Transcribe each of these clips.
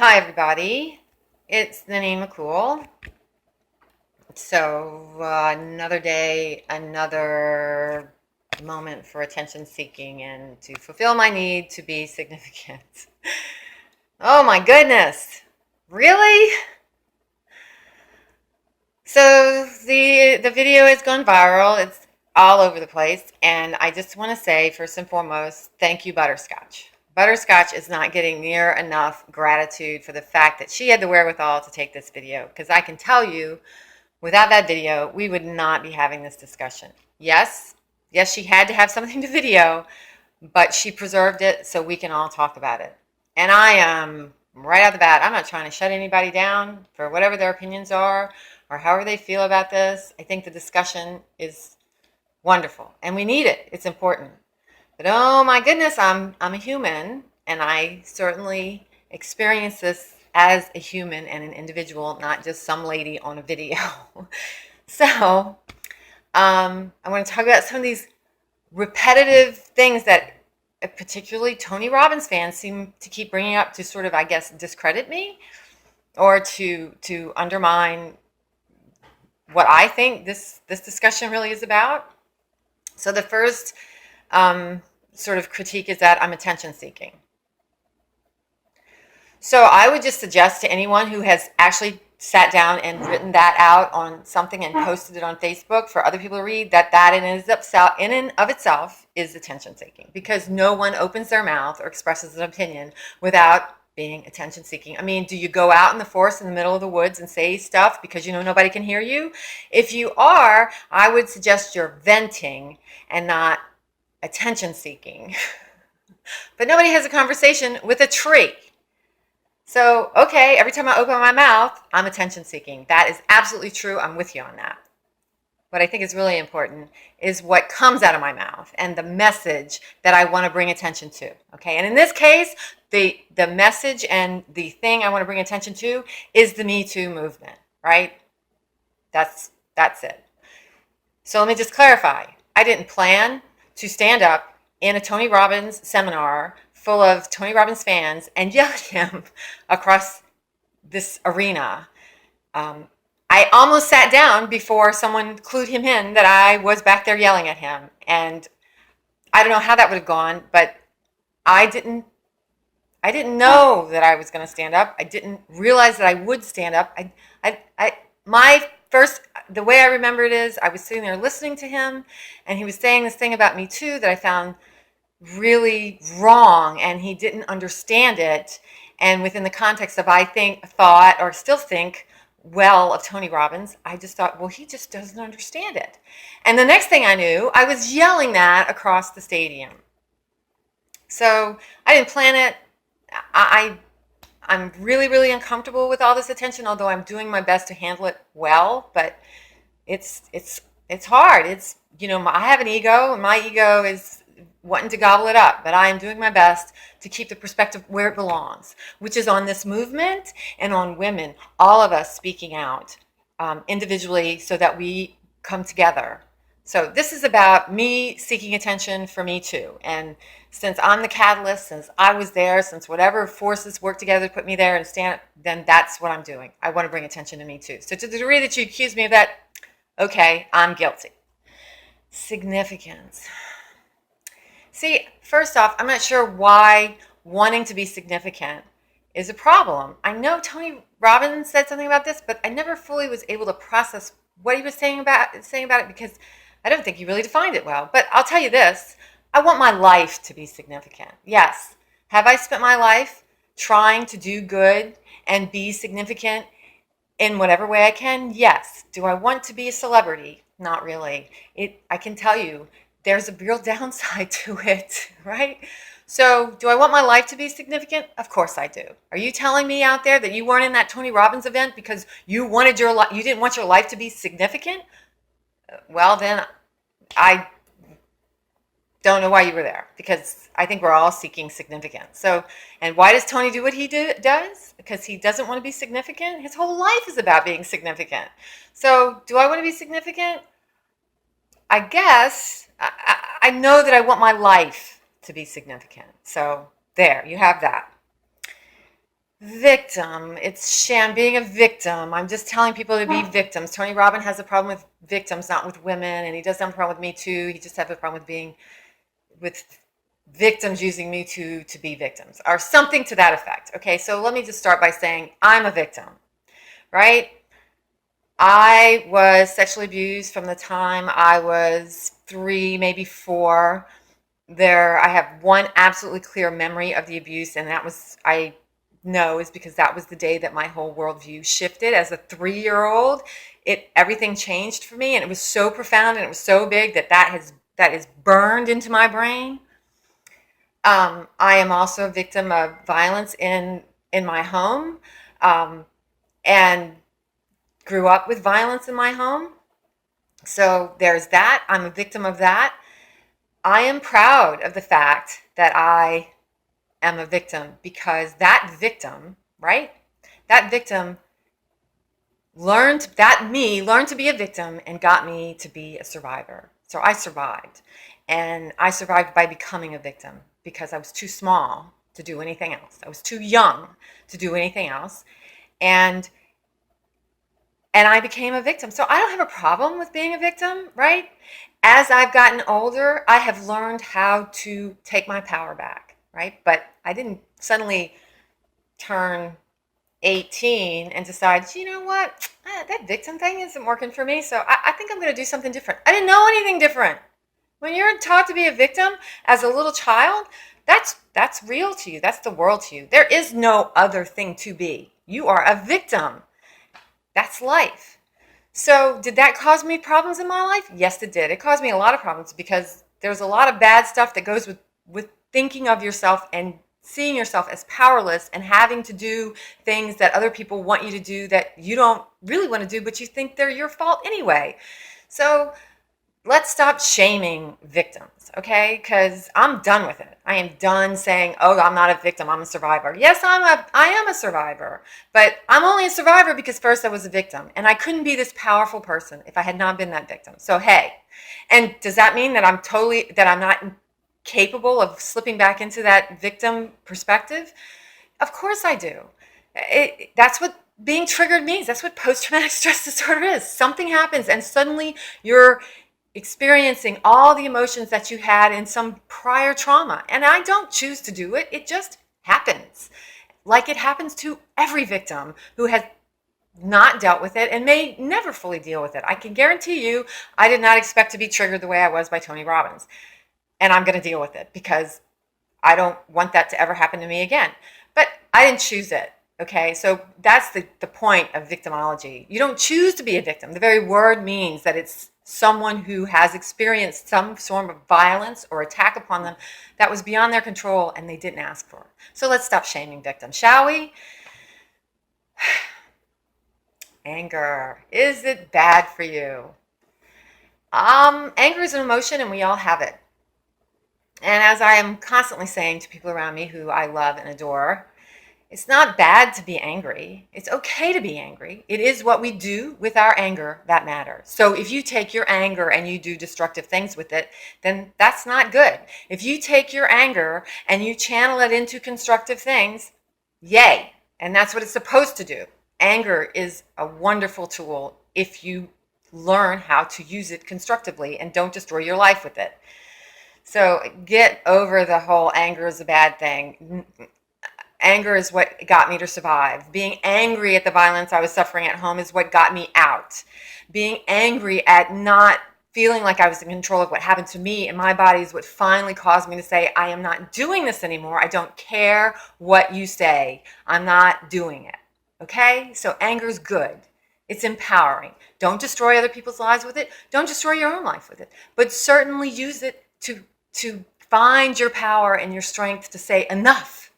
Hi, everybody. It's the name McCool. Another day, another moment for attention seeking and to fulfill my need to be significant. Oh my goodness. Really? So the video has gone viral. It's all over the place, and I just want to say first and foremost, thank you, Butterscotch. Butterscotch is not getting near enough gratitude for the fact that she had the wherewithal to take this video, because I can tell you, without that video, we would not be having this discussion. Yes, she had to have something to video, but she preserved it so we can all talk about it. And I am right out the bat, I'm not trying to shut anybody down for whatever their opinions are or however they feel about this. I think the discussion is wonderful and we need it. It's important. But oh my goodness, I'm a human and I certainly experience this as a human and an individual, not just some lady on a video. So I want to talk about some of these repetitive things that particularly Tony Robbins fans seem to keep bringing up to sort of, I guess, discredit me or to undermine what I think this discussion really is about. So the first sort of critique is that I'm attention seeking. So I would just suggest to anyone who has actually sat down and written that out on something and posted it on Facebook for other people to read, that in and of itself is attention seeking, because no one opens their mouth or expresses an opinion without being attention seeking. I mean, do you go out in the forest in the middle of the woods and say stuff because you know nobody can hear you? If you are, I would suggest you're venting and not attention seeking. But nobody has a conversation with a tree. So, okay, every time I open my mouth, I'm attention seeking. That is absolutely true. I'm with you on that. What I think is really important is what comes out of my mouth and the message that I want to bring attention to. Okay, and in this case, the message and the thing I want to bring attention to is the Me Too movement, right? That's it. So let me just clarify. I didn't plan to stand up in a Tony Robbins seminar full of Tony Robbins fans and yell at him across this arena. I almost sat down before someone clued him in that I was back there yelling at him. And I don't know how that would have gone, but I didn't know that I was going to stand up. I didn't realize that I would stand up. The way I remember it is I was sitting there listening to him and he was saying this thing about Me Too that I found really wrong and he didn't understand it. And within the context of thought or still think well of Tony Robbins, I just thought, well, he just doesn't understand it. And the next thing I knew, I was yelling that across the stadium. So I didn't plan it. I'm really, really uncomfortable with all this attention, although I'm doing my best to handle it well, but it's hard. I have an ego and my ego is wanting to gobble it up, but I am doing my best to keep the perspective where it belongs, which is on this movement and on women, all of us speaking out individually so that we come together. So this is about me seeking attention for Me Too. And since I'm the catalyst, since I was there, since whatever forces work together to put me there and stand, then that's what I'm doing. I want to bring attention to Me Too. So to the degree that you accuse me of that, okay, I'm guilty. Significance. See, first off, I'm not sure why wanting to be significant is a problem. I know Tony Robbins said something about this, but I never fully was able to process what he was saying about it because I don't think he really defined it well. But I'll tell you this, I want my life to be significant. Yes. Have I spent my life trying to do good and be significant in whatever way I can? Yes. Do I want to be a celebrity? Not really. I can tell you, there's a real downside to it, right? So do I want my life to be significant? Of course I do. Are you telling me out there that you weren't in that Tony Robbins event because you didn't want your life to be significant? Well, then I don't know why you were there, because I think we're all seeking significance. So, and why does Tony do what he does? Because he doesn't want to be significant. His whole life is about being significant. So do I want to be significant? I guess I know that I want my life to be significant. So there, you have that. Victim. It's sham being a victim. I'm just telling people to be victims. Tony Robbins has a problem with victims, not with women, and he doesn't have a problem with Me Too. He just has a problem with being with victims using Me Too to be victims, or something to that effect. Okay, so let me just start by saying I'm a victim, right? I was sexually abused from the time I was 3, maybe 4. I have one absolutely clear memory of the abuse, and that was, I know, is because that was the day that my whole worldview shifted. As a 3-year-old, everything changed for me, and it was so profound and it was so big that is burned into my brain. I am also a victim of violence in my home, and grew up with violence in my home. So there's that. I'm a victim of that. I am proud of the fact that I am a victim, because that victim, right? That victim learned to be a victim and got me to be a survivor. So I survived. And I survived by becoming a victim because I was too small to do anything else. I was too young to do anything else. And I became a victim. So I don't have a problem with being a victim, right? As I've gotten older, I have learned how to take my power back, right? But I didn't suddenly turn 18 and decide, you know what, that victim thing isn't working for me, so I think I'm going to do something different. I didn't know anything different. When you're taught to be a victim as a little child, that's real to you. That's the world to you. There is no other thing to be. You are a victim. That's life. So did that cause me problems in my life? Yes, it did. It caused me a lot of problems because there's a lot of bad stuff that goes with thinking of yourself and seeing yourself as powerless and having to do things that other people want you to do that you don't really want to do, but you think they're your fault anyway. So let's stop shaming victims, okay? Because I'm done with it. I am done saying, oh, I'm not a victim, I'm a survivor. Yes, I am a survivor, but I'm only a survivor because first I was a victim, and I couldn't be this powerful person if I had not been that victim. So hey, and does that mean that I'm not capable of slipping back into that victim perspective? Of course I do. That's what being triggered means. That's what post-traumatic stress disorder is. Something happens and suddenly you're experiencing all the emotions that you had in some prior trauma. And I don't choose to do it. It just happens. Like it happens to every victim who has not dealt with it and may never fully deal with it. I can guarantee you, I did not expect to be triggered the way I was by Tony Robbins. And I'm going to deal with it because I don't want that to ever happen to me again. But I didn't choose it. Okay, so that's the point of victimology. You don't choose to be a victim. The very word means that it's someone who has experienced some form of violence or attack upon them that was beyond their control and they didn't ask for. So let's stop shaming victims, shall we? Anger. Is it bad for you? Anger is an emotion and we all have it. And as I am constantly saying to people around me who I love and adore, it's not bad to be angry. It's okay to be angry. It is what we do with our anger that matters. So if you take your anger and you do destructive things with it, then that's not good. If you take your anger and you channel it into constructive things, yay. And that's what it's supposed to do. Anger is a wonderful tool if you learn how to use it constructively and don't destroy your life with it. So get over the whole anger is a bad thing. Anger is what got me to survive. Being angry at the violence I was suffering at home is what got me out. Being angry at not feeling like I was in control of what happened to me and my body is what finally caused me to say, I am not doing this anymore. I don't care what you say. I'm not doing it. Okay? So anger is good. It's empowering. Don't destroy other people's lives with it. Don't destroy your own life with it. But certainly use it to find your power and your strength to say enough.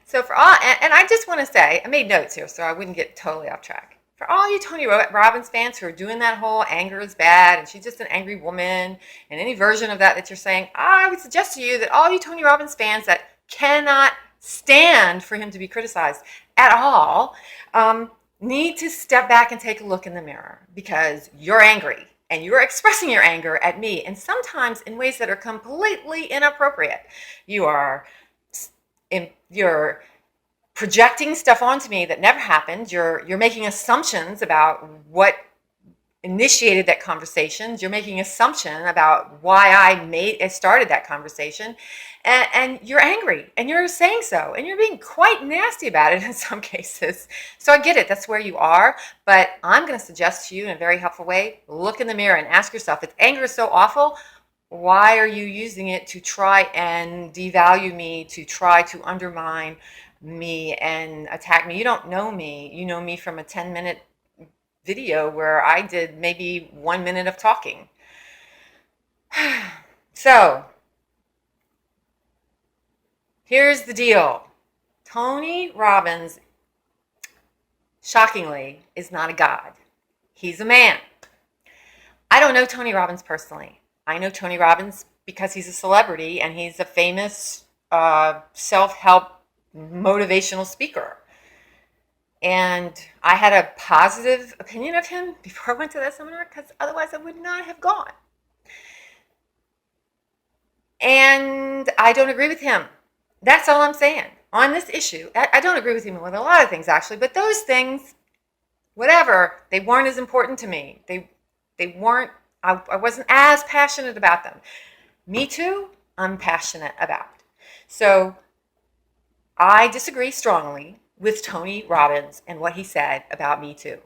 So for all, and I just want to say, I made notes here so I wouldn't get totally off track. For all you Tony Robbins fans who are doing that whole anger is bad and she's just an angry woman and any version of that you're saying, I would suggest to you that all you Tony Robbins fans that cannot stand for him to be criticized at all need to step back and take a look in the mirror because you're angry and you're expressing your anger at me, and sometimes in ways that are completely inappropriate. You're projecting stuff onto me that never happened. You're making assumptions about what initiated that conversation. You're making assumption about why I started that conversation, and you're angry, and you're saying so, and you're being quite nasty about it in some cases. So I get it. That's where you are, but I'm going to suggest to you in a very helpful way, look in the mirror and ask yourself, if anger is so awful, why are you using it to try and devalue me, to try to undermine me and attack me? You don't know me. You know me from a 10-minute video where I did maybe 1 minute of talking. So here's the deal. Tony Robbins, shockingly, is not a god. He's a man. I don't know Tony Robbins personally. I know Tony Robbins because he's a celebrity and he's a famous self-help motivational speaker. And I had a positive opinion of him before I went to that seminar, because otherwise I would not have gone. And I don't agree with him. That's all I'm saying on this issue. I don't agree with him with a lot of things, actually, but those things, whatever, they weren't as important to me. They weren't, I wasn't as passionate about them. Me Too, I'm passionate about. So I disagree strongly with Tony Robbins and what he said about Me Too,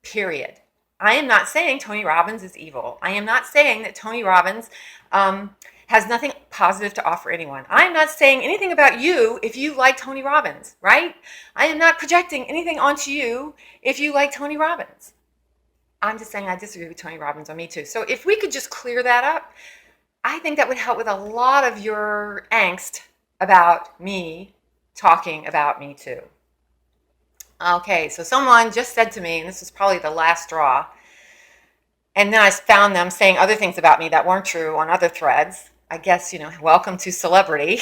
period. I am not saying Tony Robbins is evil. I am not saying that Tony Robbins has nothing positive to offer anyone. I am not saying anything about you if you like Tony Robbins, right? I am not projecting anything onto you if you like Tony Robbins. I'm just saying I disagree with Tony Robbins on Me Too. So if we could just clear that up, I think that would help with a lot of your angst about me talking about Me Too. Okay, so someone just said to me, and this was probably the last straw, and then I found them saying other things about me that weren't true on other threads. I guess, welcome to celebrity.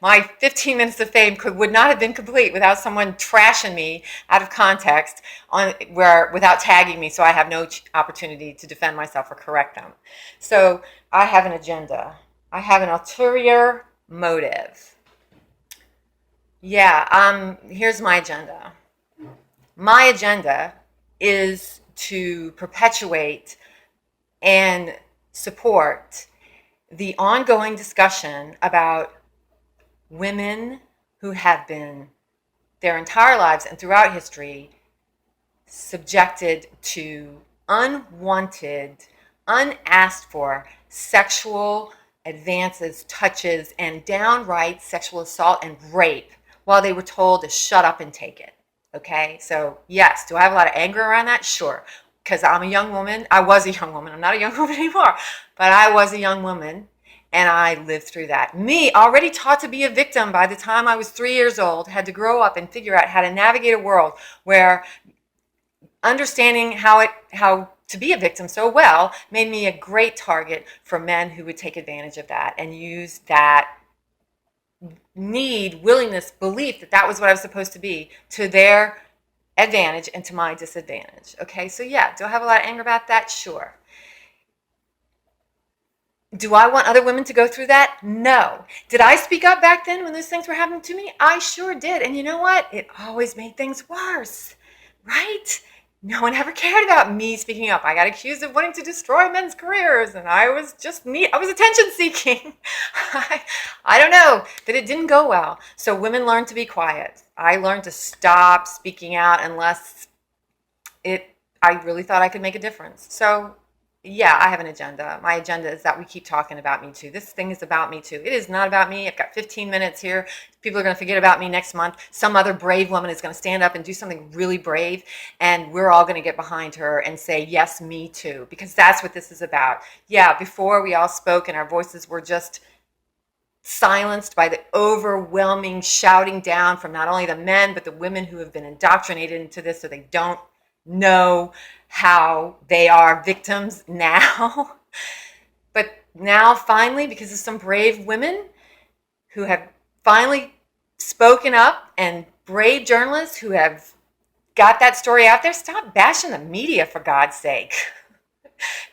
My 15 minutes of fame would not have been complete without someone trashing me out of context without tagging me, so I have no opportunity to defend myself or correct them. So I have an agenda. I have an ulterior motive. Yeah, here's my agenda. My agenda is to perpetuate and support the ongoing discussion about women who have been their entire lives and throughout history subjected to unwanted, unasked for sexual advances, touches, and downright sexual assault and rape while they were told to shut up and take it. Okay, so yes, do I have a lot of anger around that? Sure, because I'm a young woman. I was a young woman. I'm not a young woman anymore, but I was a young woman, and I lived through that. Me, already taught to be a victim by the time I was 3 years old, had to grow up and figure out how to navigate a world where understanding how to be a victim so well made me a great target for men who would take advantage of that and use that need, willingness, belief that that was what I was supposed to be to their advantage and to my disadvantage. Okay, so yeah, do I have a lot of anger about that? Sure. Do I want other women to go through that? No. Did I speak up back then when those things were happening to me? I sure did. And you know what? It always made things worse, right? No one ever cared about me speaking up. I got accused of wanting to destroy men's careers, and I was attention seeking. I don't know, that it didn't go well. So women learned to be quiet. I learned to stop speaking out unless I really thought I could make a difference. So yeah, I have an agenda. My agenda is that we keep talking about Me Too. This thing is about Me Too. It is not about me. I've got 15 minutes here. People are going to forget about me next month. Some other brave woman is going to stand up and do something really brave, and we're all going to get behind her and say, yes, Me Too, because that's what this is about. Yeah, before we all spoke and our voices were just silenced by the overwhelming shouting down from not only the men, but the women who have been indoctrinated into this so they don't know how they are victims now. But now finally, because of some brave women who have finally spoken up and brave journalists who have got that story out there, stop bashing the media, for God's sake.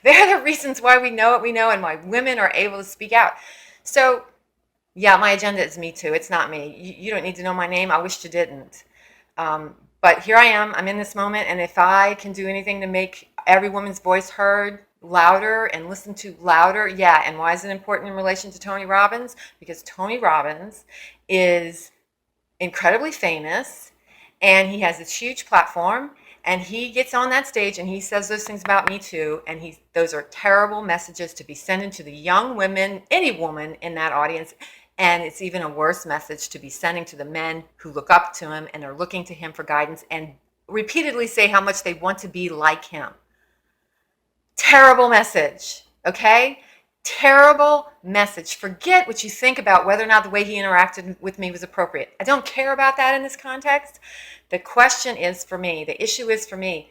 They're the reasons why we know what we know and why women are able to speak out. So, yeah, my agenda is me too. It's not me. You don't need to know my name. I wish you didn't. But here I am. I'm in this moment. And if I can do anything to make every woman's voice heard louder and listened to louder, yeah. And why is it important in relation to Tony Robbins? Because Tony Robbins is incredibly famous and he has this huge platform and he gets on that stage and he says those things about me too, and those are terrible messages to be sending to the young women, any woman in that audience, and it's even a worse message to be sending to the men who look up to him and are looking to him for guidance and repeatedly say how much they want to be like him. Terrible message, okay? Terrible message. Forget what you think about whether or not the way he interacted with me was appropriate. I don't care about that in this context. The question is for me, the issue is for me,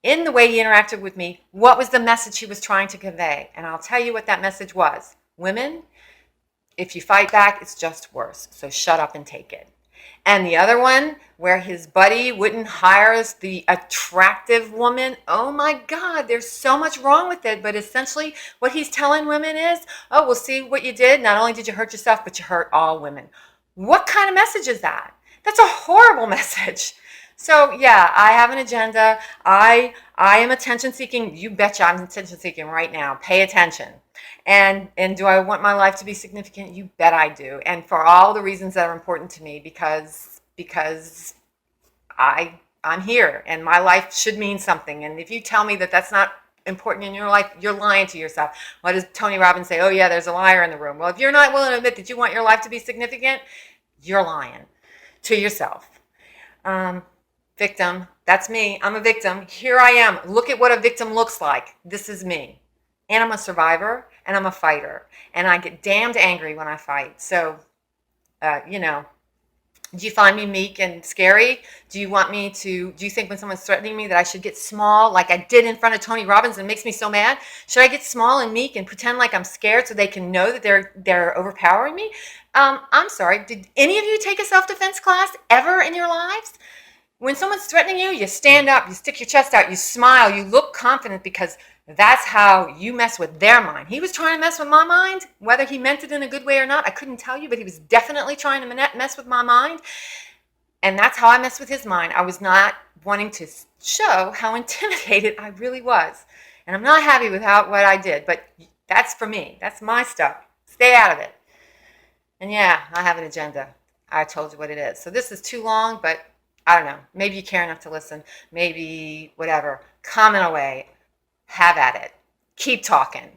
in the way he interacted with me, what was the message he was trying to convey? And I'll tell you what that message was. Women, if you fight back, it's just worse. So shut up and take it. And the other one, where his buddy wouldn't hire the attractive woman, oh my God, there's so much wrong with it. But essentially what he's telling women is, oh, we'll see what you did. Not only did you hurt yourself, but you hurt all women. What kind of message is that? That's a horrible message. So yeah, I have an agenda. I am attention seeking. You betcha I'm attention seeking right now. Pay attention. And do I want my life to be significant? You bet I do. And for all the reasons that are important to me, because I'm here and my life should mean something. And if you tell me that that's not important in your life, you're lying to yourself. What does Tony Robbins say? Oh yeah, there's a liar in the room. Well, if you're not willing to admit that you want your life to be significant, you're lying to yourself. Victim, that's me. I'm a victim. Here I am. Look at what a victim looks like. This is me. And I'm a survivor and I'm a fighter. And I get damned angry when I fight. So, do you find me meek and scary? Do you think when someone's threatening me that I should get small like I did in front of Tony Robbins and it makes me so mad? Should I get small and meek and pretend like I'm scared so they can know that they're overpowering me? I'm sorry. Did any of you take a self-defense class ever in your lives? When someone's threatening you, you stand up, you stick your chest out, you smile, you look confident because that's how you mess with their mind. He was trying to mess with my mind, whether he meant it in a good way or not. I couldn't tell you, but he was definitely trying to mess with my mind. And that's how I messed with his mind. I was not wanting to show how intimidated I really was. And I'm not happy with what I did, but that's for me. That's my stuff. Stay out of it. And yeah, I have an agenda. I told you what it is. So this is too long, but I don't know. Maybe you care enough to listen. Maybe whatever. Comment away. Have at it. Keep talking.